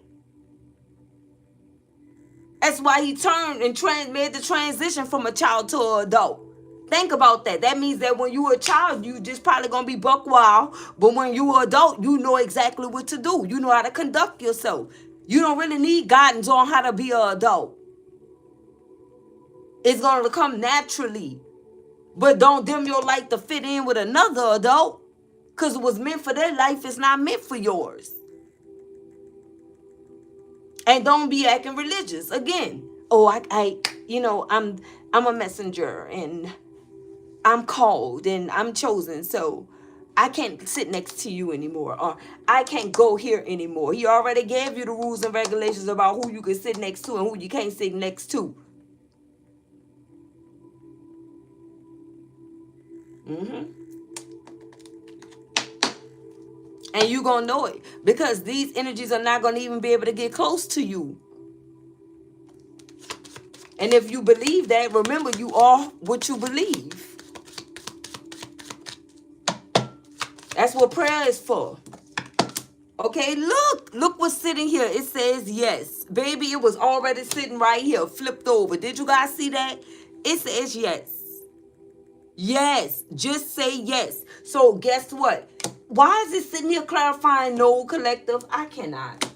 That's why he turned and made the transition from a child to an adult. Think about that. That means that when you were a child, you just probably going to be buck wild. But when you were an adult, you know exactly what to do. You know how to conduct yourself. You don't really need guidance on how to be an adult. It's going to come naturally. But don't dim your light to fit in with another adult. Because it was meant for their life, it's not meant for yours. And don't be acting religious. Again, I'm a messenger and I'm called and I'm chosen. So I can't sit next to you anymore. Or I can't go here anymore. He already gave you the rules and regulations about who you can sit next to and who you can't sit next to. And you're going to know it. Because these energies are not going to even be able to get close to you. And if you believe that, remember, you are what you believe. That's what prayer is for. Okay, look what's sitting here. It says yes. Baby, it was already sitting right here, flipped over. Did you guys see that? It says yes. Yes, just say yes. So guess what? Why is it sitting here clarifying no, collective? I cannot.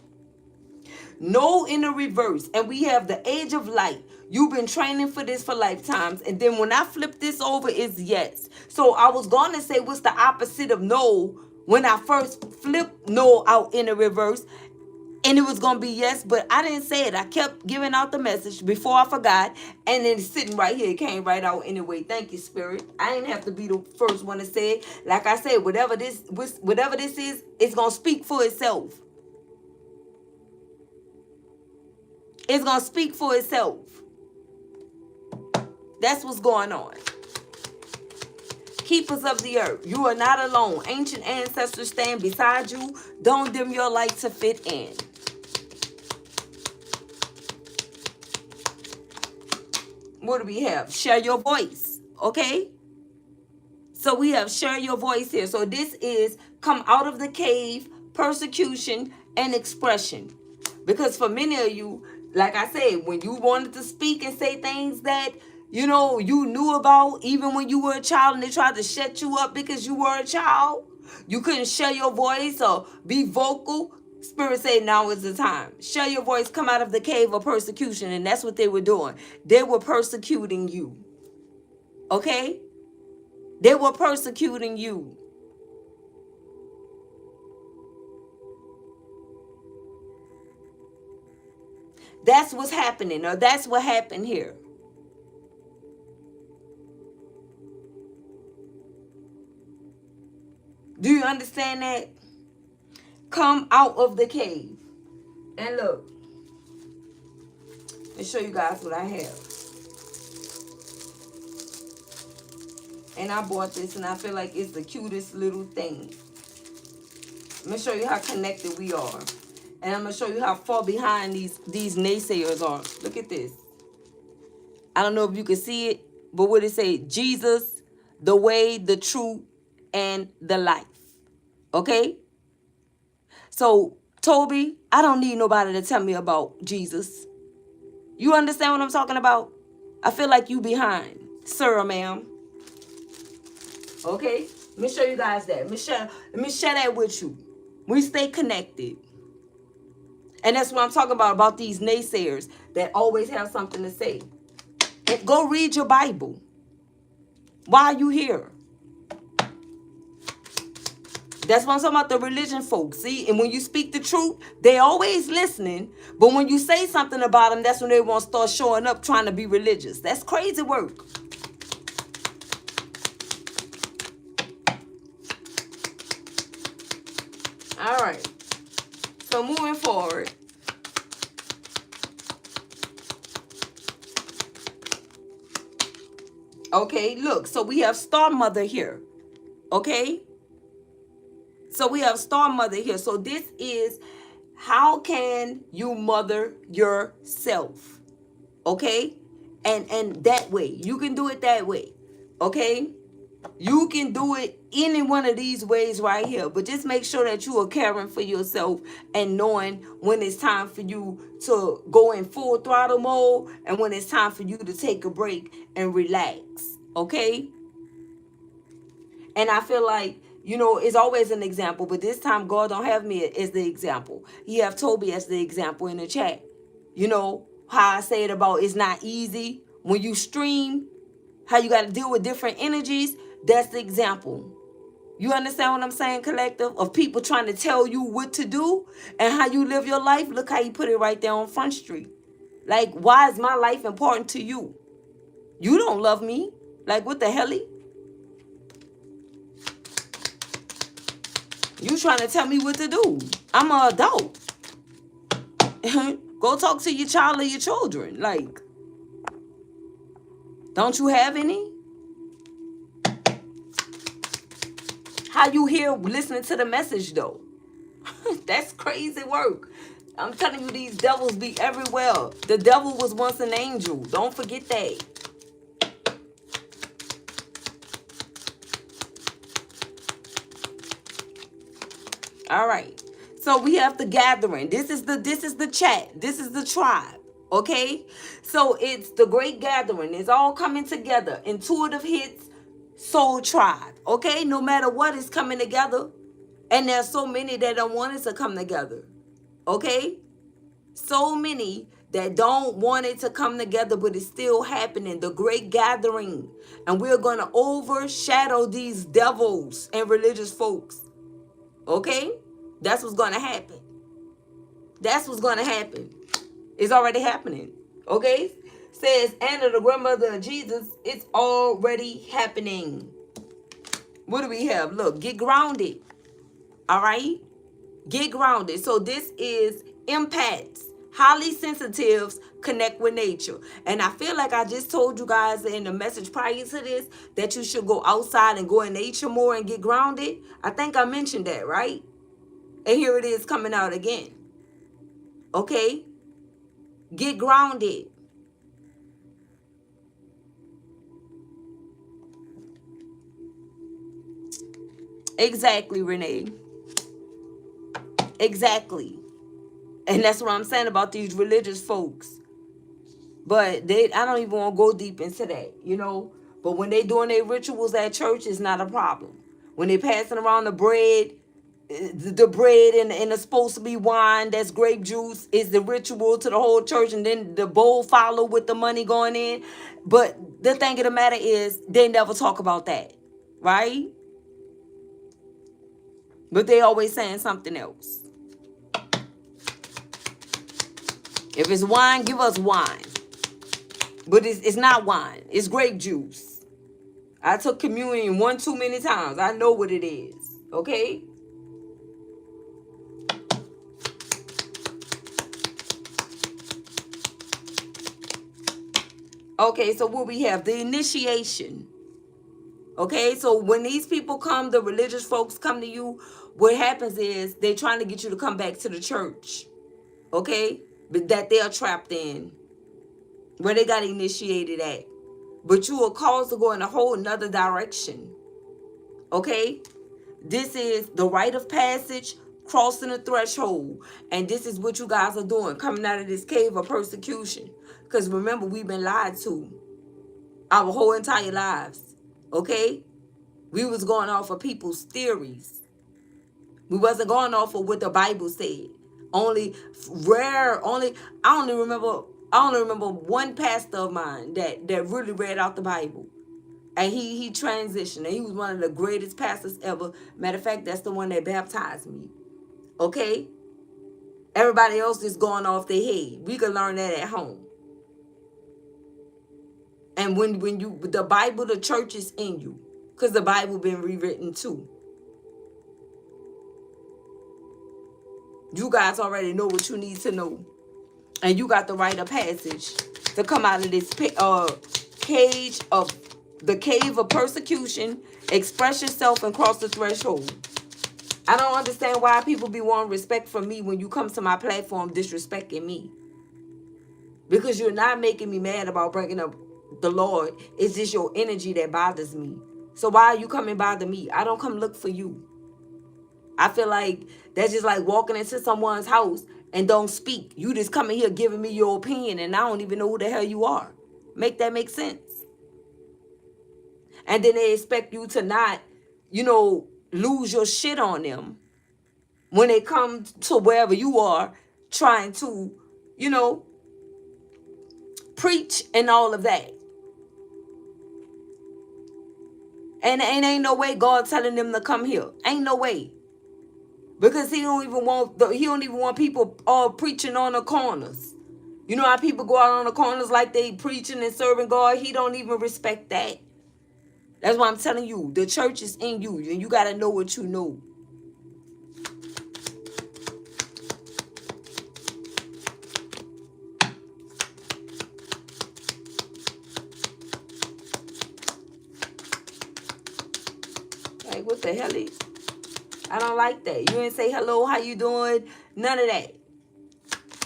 No in the reverse. And we have the age of light. You've been training for this for lifetimes. And then when I flip this over, it's yes. So I was going to say what's the opposite of no when I first flipped no out in the reverse. And it was going to be yes, but I didn't say it. I kept giving out the message before I forgot. And then it's sitting right here. It came right out anyway. Thank you, Spirit. I didn't have to be the first one to say it. Like I said, whatever this is, it's going to speak for itself. It's going to speak for itself. That's what's going on. Keepers of the earth, you are not alone. Ancient ancestors stand beside you. Don't dim your light to fit in. What do we have? Share your voice. Okay? So we have share your voice here. So this is come out of the cave, persecution, and expression. Because for many of you, like I said, when you wanted to speak and say things that, you know, you knew about, even when you were a child and they tried to shut you up because you were a child, you couldn't share your voice or be vocal. Spirit said now is the time. Share your voice, come out of the cave of persecution. And that's what they were doing. They were persecuting you. Okay? They were persecuting you. That's what's happening, or that's what happened here. Do you understand that? Come out of the cave. And look, let me show you guys what I have. And I bought this and I feel like it's the cutest little thing. I'm going to show you how connected we are. And I'm going to show you how far behind these naysayers are. Look at this. I don't know if you can see it, but what it say? Jesus, the way, the truth, and the life. Okay? So, Toby, I don't need nobody to tell me about Jesus. You understand what I'm talking about? I feel like you behind, sir or ma'am. Okay? Let me show you guys that. Let me share that with you. We stay connected. And that's what I'm talking about these naysayers that always have something to say. And go read your Bible. Why are you here? That's what I'm talking about, the religion folks. See, and when you speak the truth, they always listening. But when you say something about them, that's when they want to start showing up trying to be religious. That's crazy work. All right. So moving forward. Okay, look. So we have Star Mother here. Okay. So we have Star Mother here. So this is how can you mother yourself? Okay? And that way. You can do it that way. Okay? You can do it any one of these ways right here. But just make sure that you are caring for yourself and knowing when it's time for you to go in full throttle mode and when it's time for you to take a break and relax. Okay? And I feel like, you know, it's always an example, but this time God don't have me as the example. He have Toby as the example in the chat. You know, how I say it about it's not easy. When you stream, how you got to deal with different energies, that's the example. You understand what I'm saying, collective? Of people trying to tell you what to do and how you live your life. Look how you put it right there on Front Street. Like, why is my life important to you? You don't love me. Like, what the hell? You trying to tell me what to do. I'm an adult. Go talk to your child or your children. Like, don't you have any? How you here listening to the message, though? That's crazy work. I'm telling you, these devils be everywhere. The devil was once an angel. Don't forget that. All right. So we have the gathering. This is the chat. This is the tribe. Okay? So it's the great gathering. It's all coming together. Intuitive hits, soul tribe. Okay? No matter what is coming together. And there's so many that don't want it to come together. Okay? So many that don't want it to come together, but it's still happening. The great gathering. And we're going to overshadow these devils and religious folks. Okay? That's what's going to happen. That's what's going to happen. It's already happening. Okay? Says Anna, the grandmother of Jesus. It's already happening. What do we have? Look, get grounded. All right? Get grounded. So this is empaths, Highly sensitives connect with nature. And I feel like I just told you guys in the message prior to this that you should go outside and go in nature more and get grounded. I think I mentioned that, right? And here it is coming out again. Okay? Get grounded. Exactly, Renee. Exactly. And that's what I'm saying about these religious folks. But I don't even want to go deep into that, you know. But when they doing their rituals at church, it's not a problem. When they passing around the bread, the bread and it's supposed to be wine, that's grape juice, is the ritual to the whole church, and then the bowl follow with the money going in. But the thing of the matter is, they never talk about that, right? But they always saying something else. If it's wine, give us wine. But it's not wine. It's grape juice. I took communion one too many times. I know what it is. Okay? Okay, so what we have? The initiation. Okay, so when these people come, the religious folks come to you, what happens is they're trying to get you to come back to the church. Okay? But that they are trapped in. Where they got initiated at. But you are caused to go in a whole nother direction. Okay? This is the rite of passage, crossing the threshold. And this is what you guys are doing, coming out of this cave of persecution. Because remember, we've been lied to our whole entire lives. Okay? We was going off of people's theories. We wasn't going off of what the Bible said. Only I only remember one pastor of mine that really read out the Bible. And he transitioned. And he was one of the greatest pastors ever. Matter of fact, that's the one that baptized me. Okay? Everybody else is going off their head. We can learn that at home. And when you, the Bible, the church is in you. Because the Bible been rewritten too. You guys already know what you need to know. And you got the rite of passage to come out of this cage of the cave of persecution, express yourself and cross the threshold. I don't understand why people be wanting respect from me when you come to my platform disrespecting me. Because you're not making me mad about bringing up the Lord. It's just your energy that bothers me. So why are you coming bother me? I don't come look for you. I feel like that's just like walking into someone's house and don't speak. You just coming here giving me your opinion and I don't even know who the hell you are. Make that make sense? And then they expect you to not, lose your shit on them when they come to wherever you are trying to, preach and all of that. And ain't no way God telling them to come here. Ain't no way. Because he don't even want people all preaching on the corners. You know how people go out on the corners like they preaching and serving God? He don't even respect that. That's why I'm telling you, the church is in you, and you got to know what you know. Like, what the hell is? I don't like that. You ain't say hello, how you doing? None of that.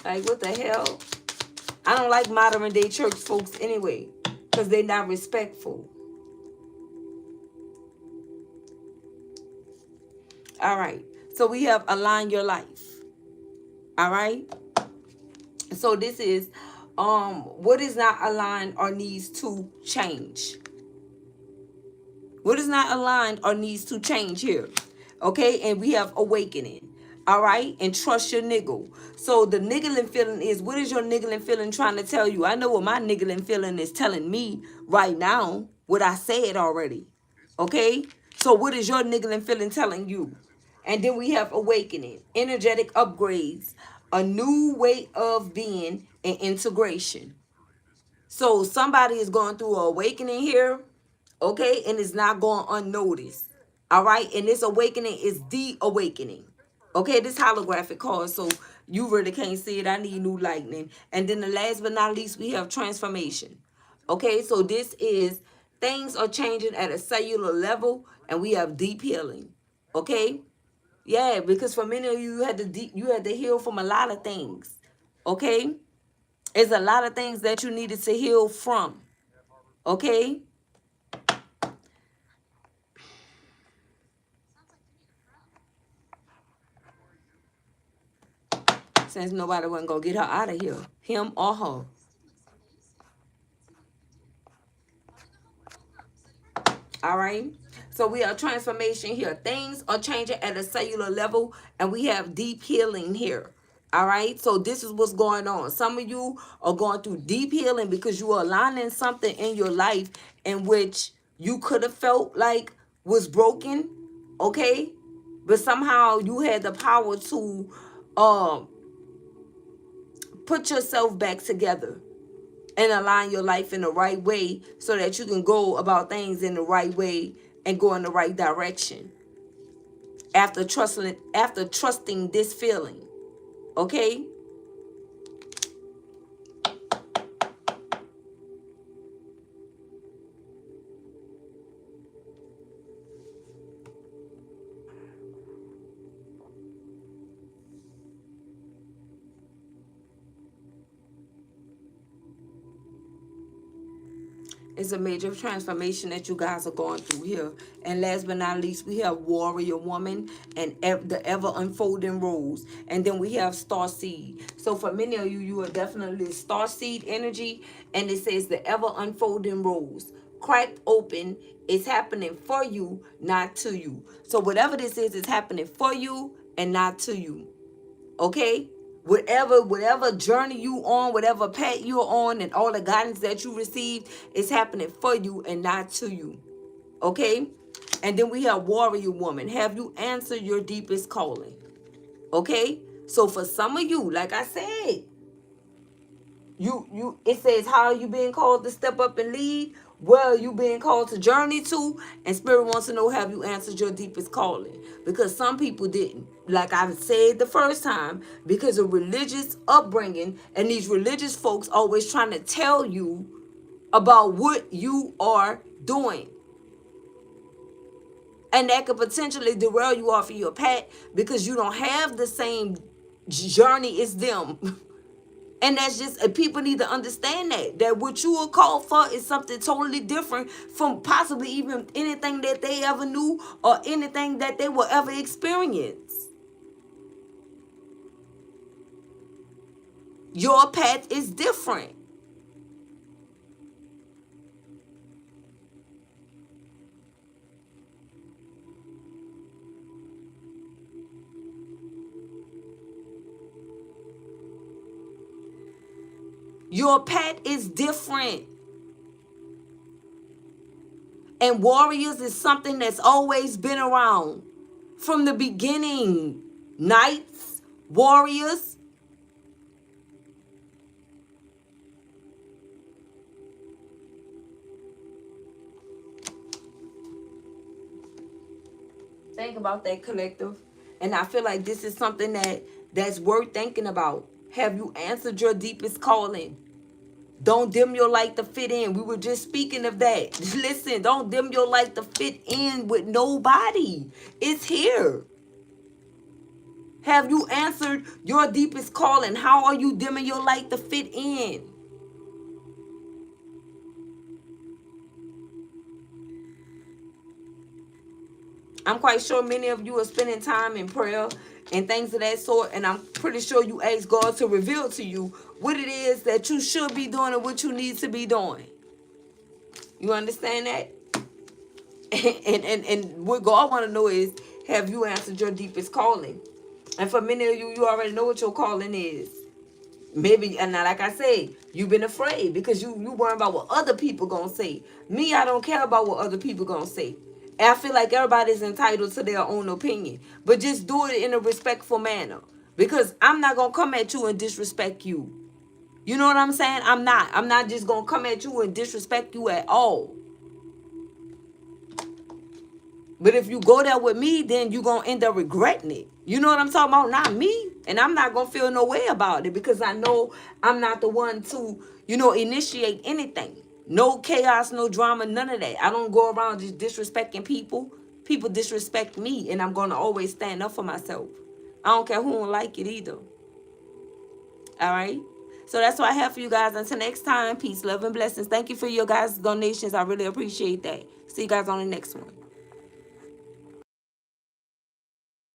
Like, what the hell? I don't like modern day church folks anyway, because they're not respectful. All right. So we have align your life. All right. So this is what is not aligned or needs to change. What is not aligned or needs to change here. Okay. And we have awakening. All right. And trust your niggle. So the niggling feeling is, what is your niggling feeling trying to tell you? I know what my niggling feeling is telling me right now. What I said already. Okay. So what is your niggling feeling telling you? And then we have awakening, energetic upgrades, a new way of being, and integration. So somebody is going through an awakening here, okay, and it's not going unnoticed. All right, and this awakening is the awakening. Okay, this holographic card, so you really can't see it. I need new lightning. And then the last but not least, we have transformation. Okay, so this is things are changing at a cellular level, and we have deep healing. Okay, yeah, because for many of you, you had to heal from a lot of things. Okay, it's a lot of things that you needed to heal from. Okay, since nobody wasn't gonna get her out of here, him or her. All right. So we have transformation here. Things are changing at a cellular level, and we have deep healing here. All right. So this is what's going on. Some of you are going through deep healing because you are aligning something in your life in which you could have felt like was broken. Okay. But somehow you had the power to um put yourself back together and align your life in the right way so that you can go about things in the right way and go in the right direction after trusting this feeling. Okay. It's a major transformation that you guys are going through here. And last but not least, we have Warrior Woman and the ever unfolding rose. And then we have Star Seed. So for many of you, you are definitely Star Seed energy. And it says the ever unfolding rose. Cracked open. It's happening for you, not to you. So whatever this is, it's happening for you and not to you. Okay, whatever journey you on, whatever path you're on, and all the guidance that you received is happening for you and not to you. Okay, and then we have Warrior Woman. Have you answered your deepest calling? Okay, so for some of you, like I said, it says, how are you being called to step up and lead? Well, you being called to journey to, and Spirit wants to know, have you answered your deepest calling? Because some people didn't. Like I said the first time, because of religious upbringing, and these religious folks always trying to tell you about what you are doing. And that could potentially derail you off of your path because you don't have the same journey as them. And that's just, people need to understand that what you are called for is something totally different from possibly even anything that they ever knew or anything that they will ever experience. Your path is different. Your path is different. And warriors is something that's always been around from the beginning. Knights, warriors. Think about that, collective. And I feel like this is something that's worth thinking about. Have you answered your deepest calling? Don't dim your light to fit in. We were just speaking of that. Listen, don't dim your light to fit in with nobody. It's here. Have you answered your deepest calling? How are you dimming your light to fit in? I'm quite sure many of you are spending time in prayer and things of that sort. And I'm pretty sure you ask God to reveal to you what it is that you should be doing and what you need to be doing. You understand that? And what God want to know is, have you answered your deepest calling? And for many of you, you already know what your calling is. Maybe, and now, like I said, you've been afraid because you worry about what other people gonna say. Me, I don't care about what other people gonna say. And I feel like everybody's entitled to their own opinion, but just do it in a respectful manner. Because I'm not gonna come at you and disrespect you. You know what I'm saying? I'm not. I'm not just gonna come at you and disrespect you at all. But if you go there with me, then you're going to end up regretting it. You know what I'm talking about? Not me. And I'm not going to feel no way about it because I know I'm not the one to, initiate anything. No chaos, no drama, none of that. I don't go around just disrespecting people. People disrespect me, and I'm going to always stand up for myself. I don't care who don't like it either. All right? So that's what I have for you guys. Until next time, peace, love, and blessings. Thank you for your guys' donations. I really appreciate that. See you guys on the next one.